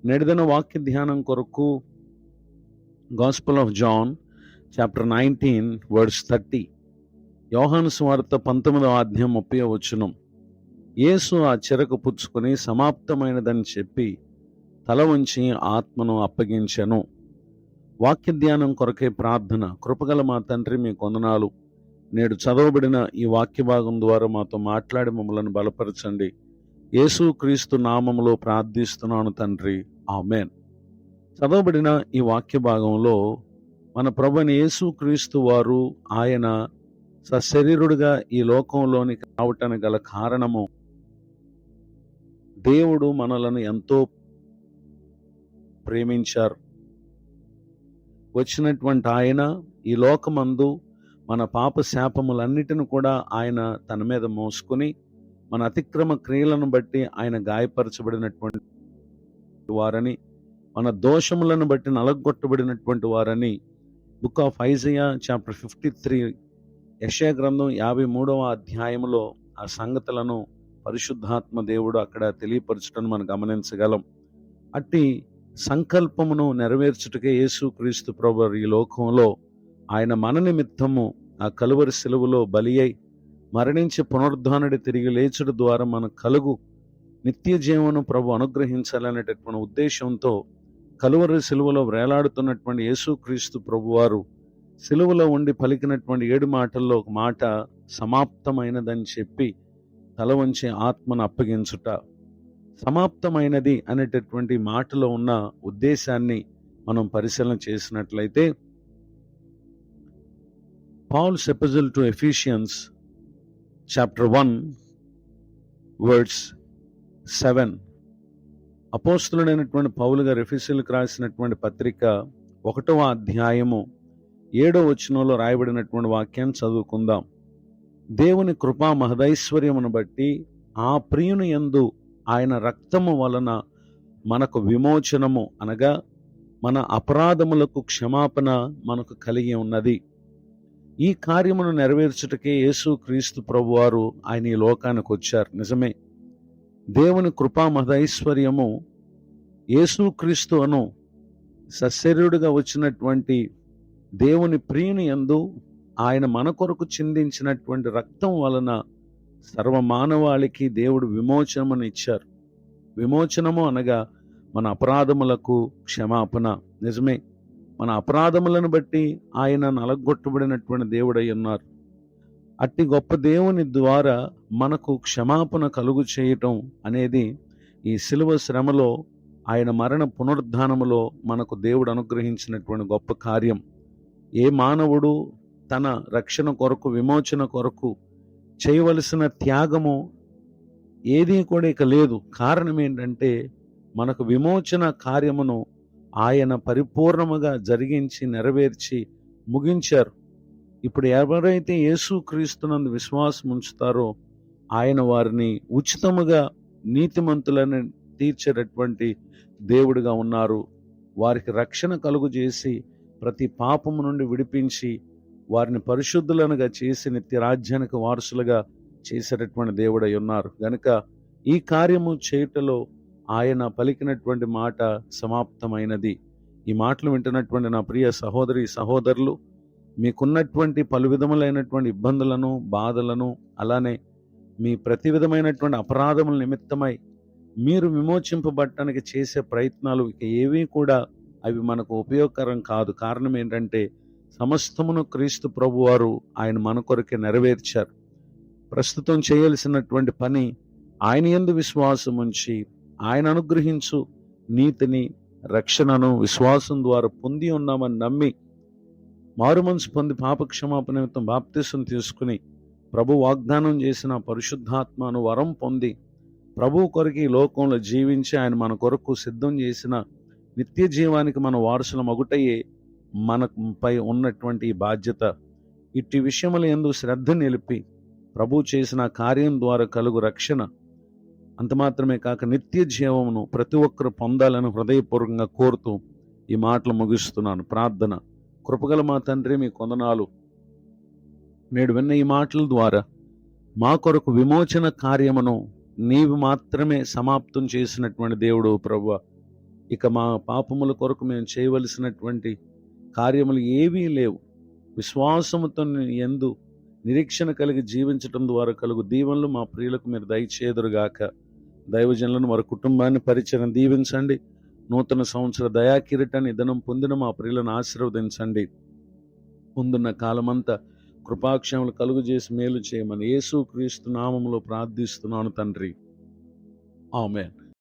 నేటిదిన వాక్య ధ్యానం కొరకు gospel of John chapter 19 verse 30. యోహాను సువార్త 19వ అధ్యాయం 30వ వచనం. యేసు ఆ చెరకు పుచ్చుకొని సమాప్తమైనదని చెప్పి తల వంచి ఆత్మను అప్పగించెను. వాక్య ధ్యానం కొరకే ప్రార్థన. కృపగల మా తండ్రి, మీ కొందనాలు. నేడు చదవబడిన ఈ వాక్య భాగం ద్వారా మాతో మాట్లాడి మమ్మలను బలపరచండి. యేసు క్రీస్తు నామములో ప్రార్థిస్తున్నాను తండ్రి, ఆమేన్. చదవబడిన ఈ వాక్య భాగంలో మన ప్రభువైన యేసు క్రీస్తు వారు ఆయన సశరీరుడిగా ఈ లోకంలోనికి రావటానికి గల కారణము, దేవుడు మనలను ఎంతో ప్రేమించారు. వచ్చినటువంటి ఆయన ఈ లోకమందు మన పాప శాపములన్నిటిని కూడా ఆయన తన మీద మోసుకొని, మన అతిక్రమ క్రియలను బట్టి ఆయన గాయపరచబడినటువంటి వారని, మన దోషములను బట్టి నలగొట్టబడినటువంటి వారని బుక్ ఆఫ్ ఐజయా చాప్టర్ 53, యెషయా గ్రంథం 53వ అధ్యాయంలో ఆ సంగతులను పరిశుద్ధాత్మ దేవుడు అక్కడ తెలియపరచడం మనం గమనించగలం. అట్టి సంకల్పమును నెరవేర్చుటకే యేసు క్రీస్తు ప్రభువు ఈ లోకంలో ఆయన మన నిమిత్తము ఆ కలువరి శిలువలో బలి అయి మరణించి పునరుద్ధానుడి తిరిగి లేచుడు ద్వారా మన కలుగు నిత్య జీవనం ప్రభు అనుగ్రహించాలనేటటువంటి ఉద్దేశంతో కలువరి శిలువలో వేలాడుతున్నటువంటి యేసు క్రీస్తు ప్రభువారు శిలువలో ఉండి పలికినటువంటి 7 మాటల్లో ఒక మాట సమాప్తమైనదని చెప్పి తల వంచి ఆత్మను అప్పగించుట. సమాప్తమైనది అనేటటువంటి మాటలో ఉన్న ఉద్దేశాన్ని మనం పరిశీలన చేసినట్లయితే, Paul's epistle to Ephesians chapter 1 verse 7. అపోస్తలుడైనటువంటి పౌలు గారు ఎఫెసీయులకు రాసినటువంటి పత్రిక 1వ అధ్యాయము 7వ వచనంలో రాయబడినటువంటి వాక్యాన్ని చదువుకుందాం. దేవుని కృపా మహదైశ్వర్యమును బట్టి ఆ ప్రియుని యందు ఆయన రక్తము వలన మనకు విమోచనము, అనగా మన అపరాధములకు క్షమాపణ మనకు కలిగి ఉన్నది. ఈ కార్యమును నెరవేర్చుటకే యేసు క్రీస్తు ప్రభువారు ఆయన ఈ లోకానికి వచ్చారు. నిజమే, దేవుని కృపా మహదైశ్వర్యము యేసు క్రీస్తు అను సశరీరుడిగా వచ్చినటువంటి దేవుని ప్రియుని యందు ఆయన మన కొరకు చిందించినటువంటి రక్తం వలన సర్వమానవాళికి దేవుడు విమోచనమును ఇచ్చారు. విమోచనము అనగా మన అపరాధములకు క్షమాపణ. నిజమే, మన అపరాధములను బట్టి ఆయన నలగొట్టబడినటువంటి దేవుడై ఉన్నారు. అట్టి గొప్ప దేవుని ద్వారా మనకు క్షమాపణ కలుగు చేయటం అనేది ఈ శిలువ శ్రమలో, ఆయన మరణ పునరుద్ధానములో మనకు దేవుడు అనుగ్రహించినటువంటి గొప్ప కార్యం. ఏ మానవుడు తన రక్షణ కొరకు, విమోచన కొరకు చేయవలసిన త్యాగము ఏదీ కూడా ఇక లేదు. కారణం ఏంటంటే, మనకు విమోచన కార్యమును ఆయన పరిపూర్ణముగా జరిగించి నెరవేర్చి ముగించారు. ఇప్పుడు ఎవరైతే యేసు క్రీస్తునందు విశ్వాసం ఉంచుతారో ఆయన వారిని ఉచితముగా నీతిమంతులను తీర్చేటటువంటి దేవుడిగా ఉన్నారు. వారికి రక్షణ కలుగు చేసి ప్రతి పాపము నుండి విడిపించి వారిని పరిశుద్ధులనుగా చేసి నిత్య రాజ్యానికి వారసులుగా చేసేటటువంటి దేవుడై ఉన్నారు. గనుక ఈ కార్యము చేయుటలో ఆయన పలికినటువంటి మాట సమాప్తమైనది. ఈ మాటలు వింటున్నటువంటి నా ప్రియ సహోదరి సహోదరులు, మీకున్నటువంటి పలు విధములైనటువంటి ఇబ్బందులను, బాధలను, అలానే మీ ప్రతి విధమైనటువంటి అపరాధముల నిమిత్తమై మీరు విమోచింపబడటానికి చేసే ప్రయత్నాలు ఇక ఏవీ కూడా అవి మనకు ఉపయోగకరం కాదు. కారణం ఏంటంటే, సమస్తమును క్రీస్తు ప్రభువారు ఆయన మన కొరకే నెరవేర్చారు. ప్రస్తుతం చేయాల్సినటువంటి పని ఆయన యందు విశ్వాసం ఉంచి ఆయన అనుగ్రహించు నీతిని, రక్షణను విశ్వాసం ద్వారా పొంది ఉన్నామని నమ్మి మారుమనసు పొంది పాపక్షమాపణ నిమిత్తం బాప్తిసం తీసుకుని ప్రభు వాగ్దానం చేసిన పరిశుద్ధాత్మను వరం పొంది ప్రభు కొరకు ఈ లోకంలో జీవించి ఆయన మన కొరకు సిద్ధం చేసిన నిత్య జీవానికి మన వారసుల మగుటయే మనపై ఉన్నటువంటి ఈ బాధ్యత. ఇట్టి విషయముల యందు శ్రద్ధ నిలిపి ప్రభు చేసిన కార్యం ద్వారా కలుగు రక్షణ, అంత మాత్రమే కాక నిత్య జీవమును ప్రతి ఒక్కరు పొందాలని హృదయపూర్వకంగా కోరుతూ ఈ మాటలు ముగిస్తున్నాను. ప్రార్థన. కృపగల మా తండ్రి, మీ కొందనాలు. నేడు విన్న ఈ మాటల ద్వారా మా కొరకు విమోచన కార్యమును నీవు మాత్రమే సమాప్తం చేసినటువంటి దేవుడు ప్రభువా, ఇక మా పాపముల కొరకు మేము చేయవలసినటువంటి కార్యములు ఏవీ లేవు. విశ్వాసముతో యందు నిరీక్షణ కలిగి జీవించటం ద్వారా కలుగు దీవెనలు మా ప్రియులకు మీరు దయచేదురుగాక. దైవజనులను వారి కుటుంబాన్ని పరిచయం దీవించండి. నూతన సంవత్సర దయాకిరీటాన్ని దినం పొందిన మా ప్రియులను ఆశీర్వదించండి. ముందున్న కాలమంతా కృపాక్షేమలు కలుగు చేసి మేలు చేయమని యేసు క్రీస్తు నామములో ప్రార్థిస్తున్నాను తండ్రి. ఆమేన్.